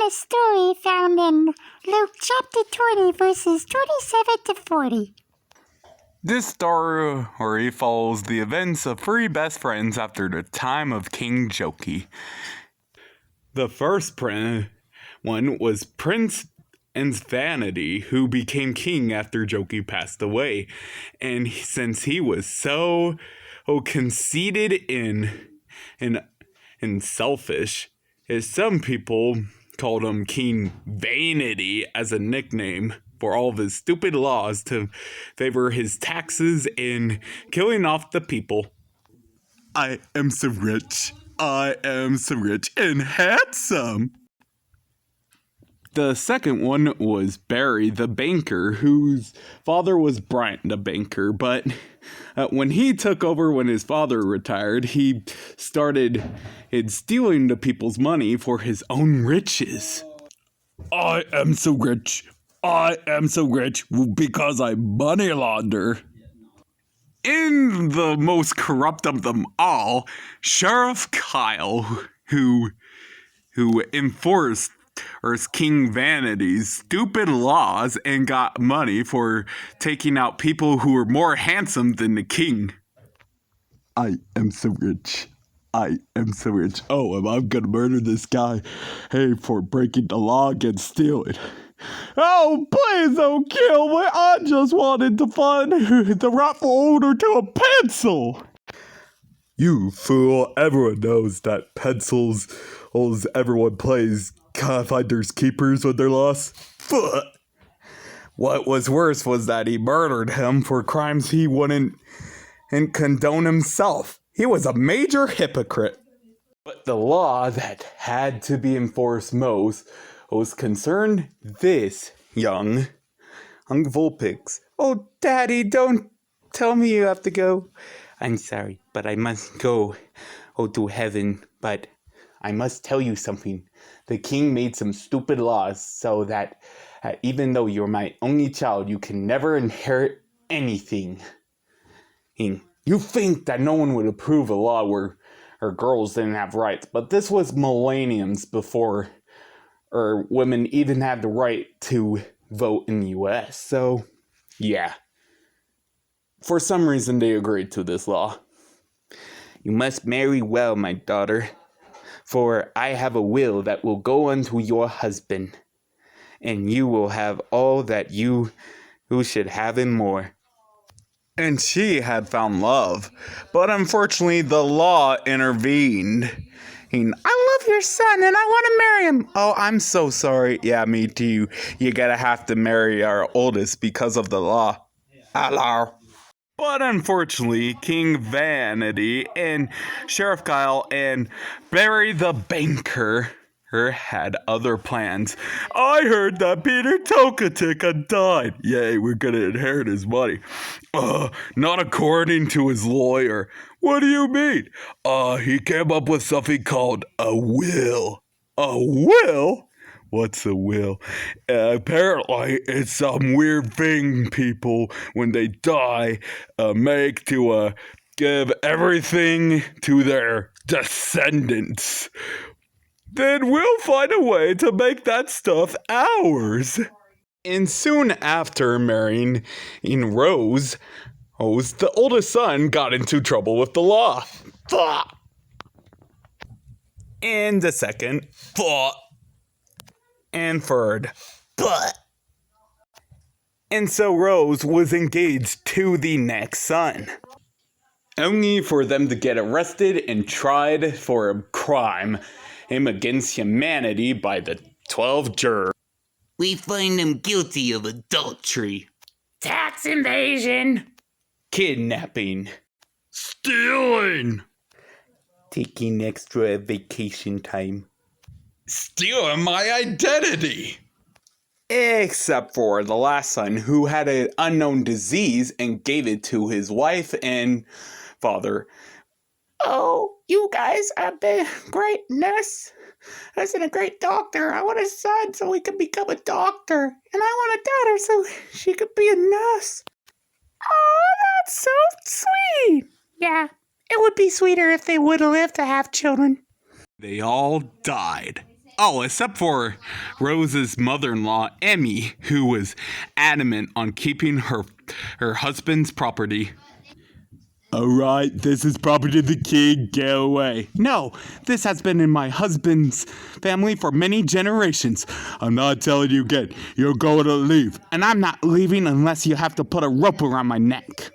a story found in Luke chapter 20, verses 27 to 40. This story follows the events of three best friends after the time of King Joki. The first one was Prince Vanity, who became king after Joki passed away. And since he was so conceited and selfish, as some people called him King Vanity as a nickname for all of his stupid laws to favor his taxes and killing off the people. I am so rich. I am so rich and handsome. The second one was Barry the banker, whose father was Bryant the banker, but when he took over when his father retired, he started stealing the people's money for his own riches. I am so rich. I am so rich because I money launder. In the most corrupt of them all, Sheriff Kyle, who enforced King Vanity's stupid laws and got money for taking out people who were more handsome than the king. I am so rich. I am so rich. Oh, and I'm gonna murder this guy, for breaking the law and stealing. Oh, please don't kill me. I just wanted to find the rightful owner to a pencil. You fool. Everyone knows that pencils, everyone plays finders keepers when they're lost. What was worse was that he murdered him for crimes he wouldn't condone himself. He was a major hypocrite. But the law that had to be enforced most was concerned this young Vulpix. Oh, Daddy, don't tell me you have to go. I'm sorry, but I must go to heaven. But I must tell you something. The king made some stupid laws so that even though you're my only child, you can never inherit anything. You think that no one would approve a law where girls didn't have rights, but this was millenniums before women even had the right to vote in the U.S. So, yeah. For some reason, they agreed to this law. You must marry well, my daughter, for I have a will that will go unto your husband, and you will have all that you should have and more. And she had found love, but unfortunately the law intervened. I love your son and I want to marry him. Oh, I'm so sorry. Yeah, me too. You gotta have to marry our oldest because of the law. Hello. But unfortunately, King Vanity and Sheriff Kyle and Barry the banker had other plans. I heard that Peter Tokatika died. Yay, we're gonna inherit his money. Not according to his lawyer. What do you mean? He came up with something called a will. A will? What's a will? Apparently, it's some weird thing people, when they die, make to give everything to their descendants. Then we'll find a way to make that stuff ours. And soon after marrying Rose, the oldest son got into trouble with the law. And the second. And third. And so Rose was engaged to the next son, only for them to get arrested and tried for a crime against humanity by the 12 jurors. We find them guilty of adultery, tax evasion, kidnapping, stealing, taking extra vacation time, stealing my identity. Except for the last son, who had an unknown disease and gave it to his wife and father. Oh, you guys have been great nurse. I said a great doctor. I want a son so he could become a doctor. And I want a daughter so she could be a nurse. Oh, that's so sweet. Yeah, it would be sweeter if they would have lived to have children. They all died. Oh, except for Rose's mother-in-law, Emmy, who was adamant on keeping her husband's property. Alright, this is property of the king, get away. No, this has been in my husband's family for many generations. I'm not telling you again, you're going to leave. And I'm not leaving unless you have to put a rope around my neck.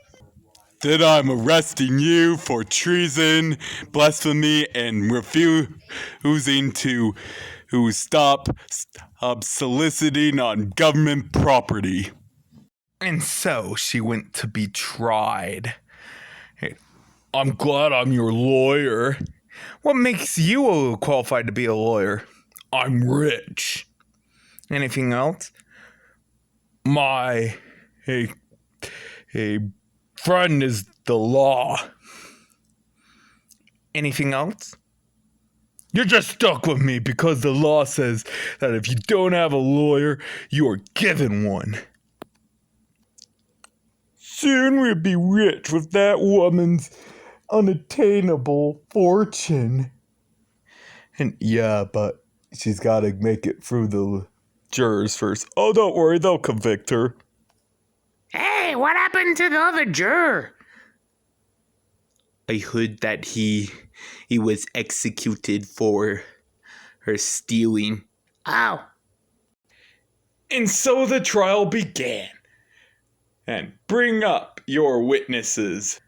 Then I'm arresting you for treason, blasphemy, and refusing to stop soliciting on government property. And so she went to be tried. Hey, I'm glad I'm your lawyer. What makes you qualified to be a lawyer? I'm rich. Anything else? My a friend is the law. Anything else? You're just stuck with me because the law says that if you don't have a lawyer, you are given one. Soon we'll be rich with that woman's unattainable fortune. And yeah, but she's got to make it through the jurors first. Oh, don't worry, they'll convict her. Hey, what happened to the other juror? I heard that he was executed for her stealing. Oh. And so the trial began. And bring up your witnesses.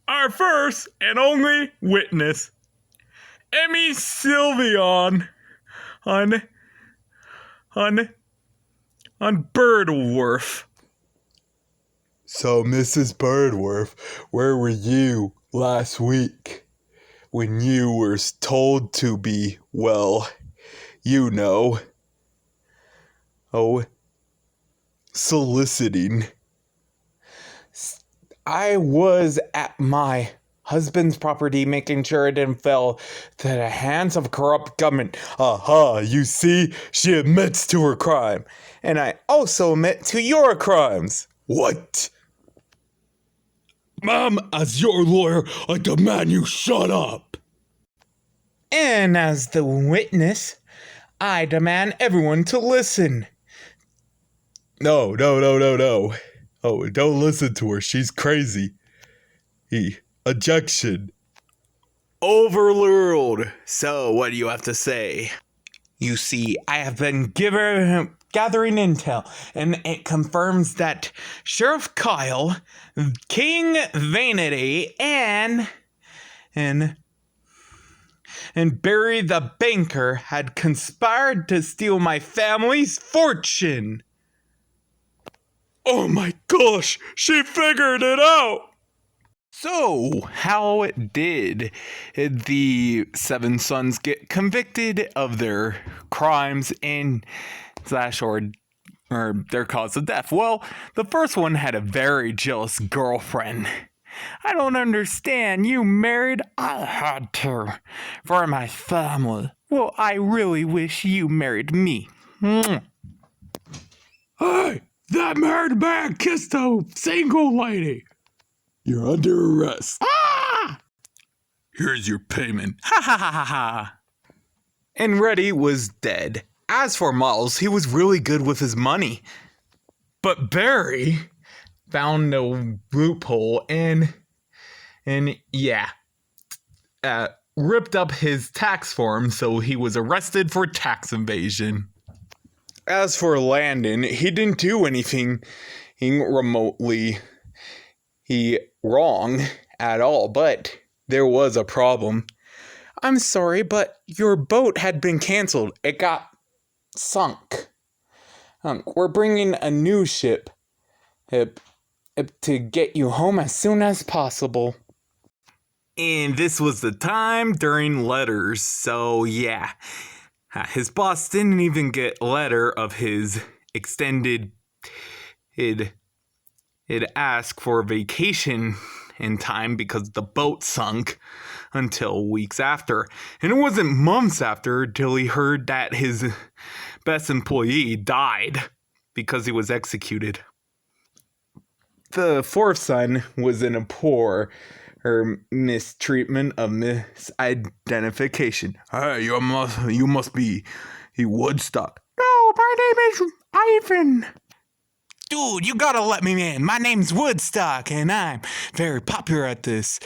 Our first and only witness, Emmy Sylvion on Birdworth. So, Mrs. Birdworth, where were you last week when you were told to be, well, you know, soliciting? I was at my husband's property making sure it didn't fall to the hands of corrupt government. Aha, you see, she admits to her crime. And I also admit to your crimes. What? Ma'am, as your lawyer, I demand you shut up. And as the witness, I demand everyone to listen. No. Oh, don't listen to her. She's crazy. Objection. Overruled. So, what do you have to say? You see, I have been gathering intel, and it confirms that Sheriff Kyle, King Vanity, and Barry the banker had conspired to steal my family's fortune. Oh my gosh, she figured it out! So, how did the seven sons get convicted of their crimes and or their cause of death? Well, the first one had a very jealous girlfriend. I don't understand. You married? I had to. For my family. Well, I really wish you married me. Hey! That married man kissed a single lady. You're under arrest. Ah! Here's your payment. Ha ha ha ha ha. And Reddy was dead. As for Miles, he was really good with his money. But Barry found a loophole and ripped up his tax form, so he was arrested for tax evasion. As for Landon, he didn't do anything remotely wrong at all, but there was a problem. I'm sorry, but your boat had been canceled. It got sunk. We're bringing a new ship to get you home as soon as possible. And this was the time during letters, so yeah. His boss didn't even get a letter of his extended. It asked for vacation in time because the boat sunk until weeks after. And it wasn't months after until he heard that his best employee died because he was executed. The fourth son was in a poor mistreatment of misidentification. Hey, you must be Woodstock. No, my name is Ivan. Dude, you gotta let me in. My name's Woodstock, and I'm very popular at this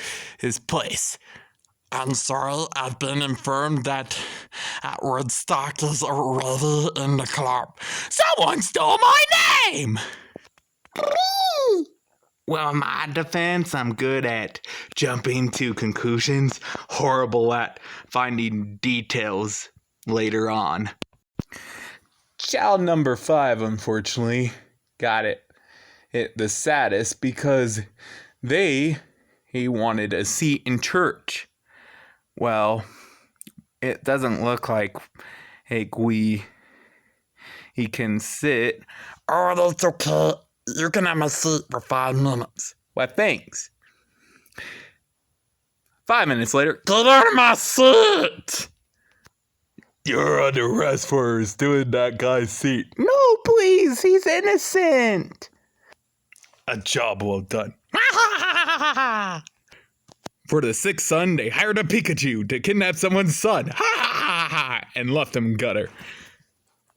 place. I'm sorry, I've been informed that Woodstock is already in the club. Someone stole my name! Well, in my defense, I'm good at jumping to conclusions, horrible at finding details later on. Child number 5, unfortunately, got it the saddest because he wanted a seat in church. Well, it doesn't look like he can sit. Oh, that's okay. You can have my seat for 5 minutes. Well, thanks. 5 minutes later, get out of my seat! You're under arrest for stealing that guy's seat. No, please, he's innocent. A job well done. For the 6th son, they hired a Pikachu to kidnap someone's son. And left him gutter.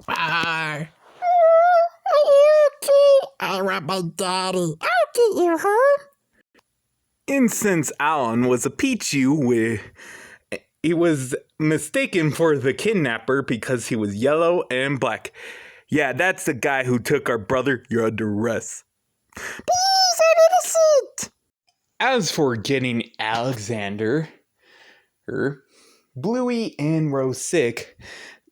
I want my daddy. I'll get you home. And since Alan was a Pichu, he was mistaken for the kidnapper because he was yellow and black. Yeah, that's the guy who took our brother. You're under arrest. Please, I'm innocent. As for getting Alexander, Bluey and Rose sick,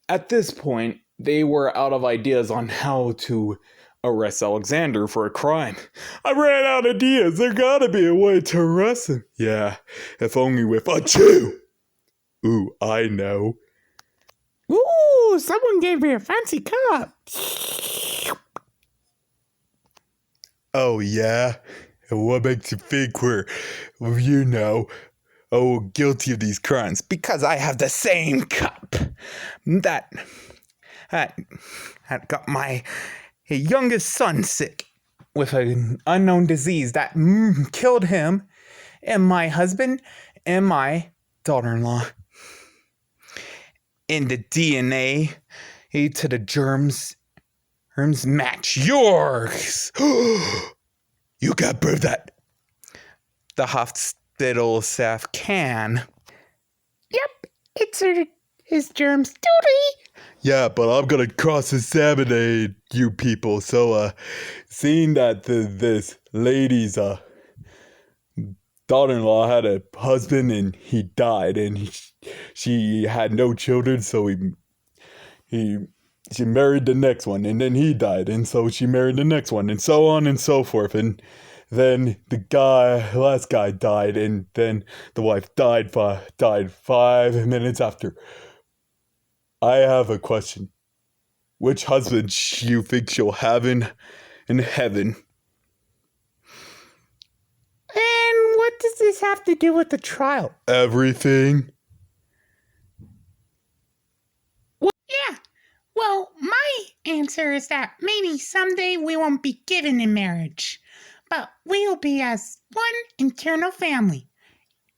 at this point, they were out of ideas on how to arrest Alexander for a crime. I ran out of ideas. There gotta be a way to arrest him. Yeah, if only with a chew. Ooh, I know. Ooh, someone gave me a fancy cup. Oh, yeah? And what makes you think we're, guilty of these crimes? Because I have the same cup that got my youngest son sick with an unknown disease that killed him and my husband and my daughter-in-law. And the DNA to the germs match yours. You can't prove that. The hospital staff can. Yep, it's his germs duty. Yeah, but I'm gonna cross-examine you people. So, seeing that this lady's daughter-in-law had a husband and he died, and she had no children, so she married the next one, and then he died, and so she married the next one, and so on and so forth, and then the last guy died, and then the wife died 5 minutes after. I have a question. Which husband you think she'll have in heaven? And what does this have to do with the trial? Everything. Yeah, well, my answer is that maybe someday we won't be given in marriage, but we'll be as one eternal family.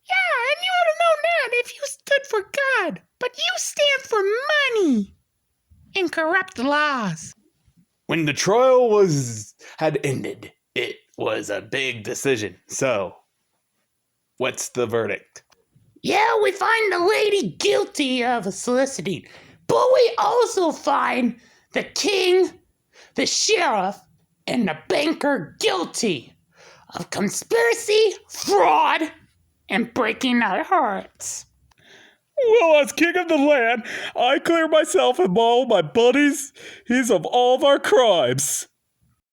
Yeah, and you would have known that if you stood for God, but you stand for money and corrupt laws. When the trial had ended, it was a big decision. So, what's the verdict? Yeah, we find the lady guilty of soliciting, but we also find the king, the sheriff, and the banker guilty of conspiracy, fraud, and breaking our hearts. Well, as king of the land, I clear myself and all my buddies of all of our crimes.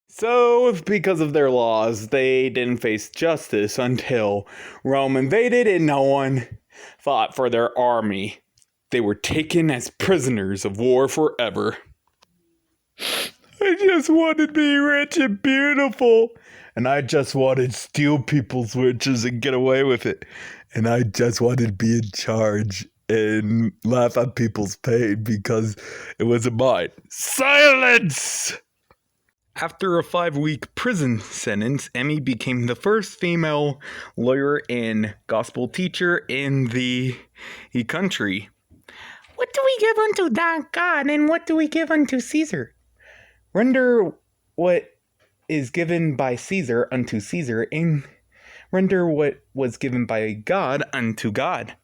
So, because of their laws, they didn't face justice until Rome invaded and no one fought for their army. They were taken as prisoners of war forever. I just wanted to be rich and beautiful. And I just wanted to steal people's riches and get away with it. And I just wanted to be in charge and laugh at people's pain because it wasn't mine. Silence! After a 5-week prison sentence, Emmy became the first female lawyer and gospel teacher in the country. What do we give unto God, and what do we give unto Caesar? Render what is given by Caesar unto Caesar, and render what was given by God unto God.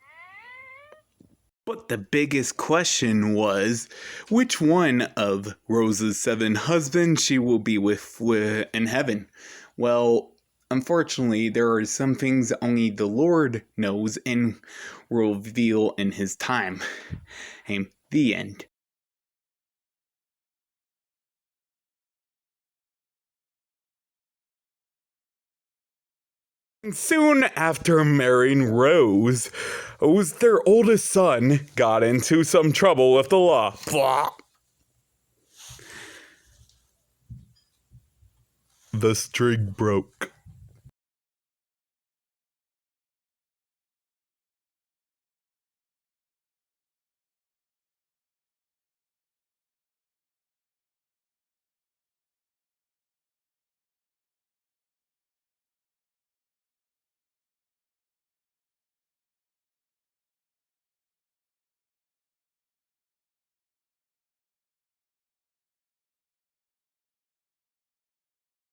But the biggest question was, which one of Rose's 7 husbands she will be with in heaven? Well, unfortunately, there are some things only the Lord knows and will reveal in His time. And the end. Soon after marrying Rose, their oldest son got into some trouble with the law. Blah. The string broke.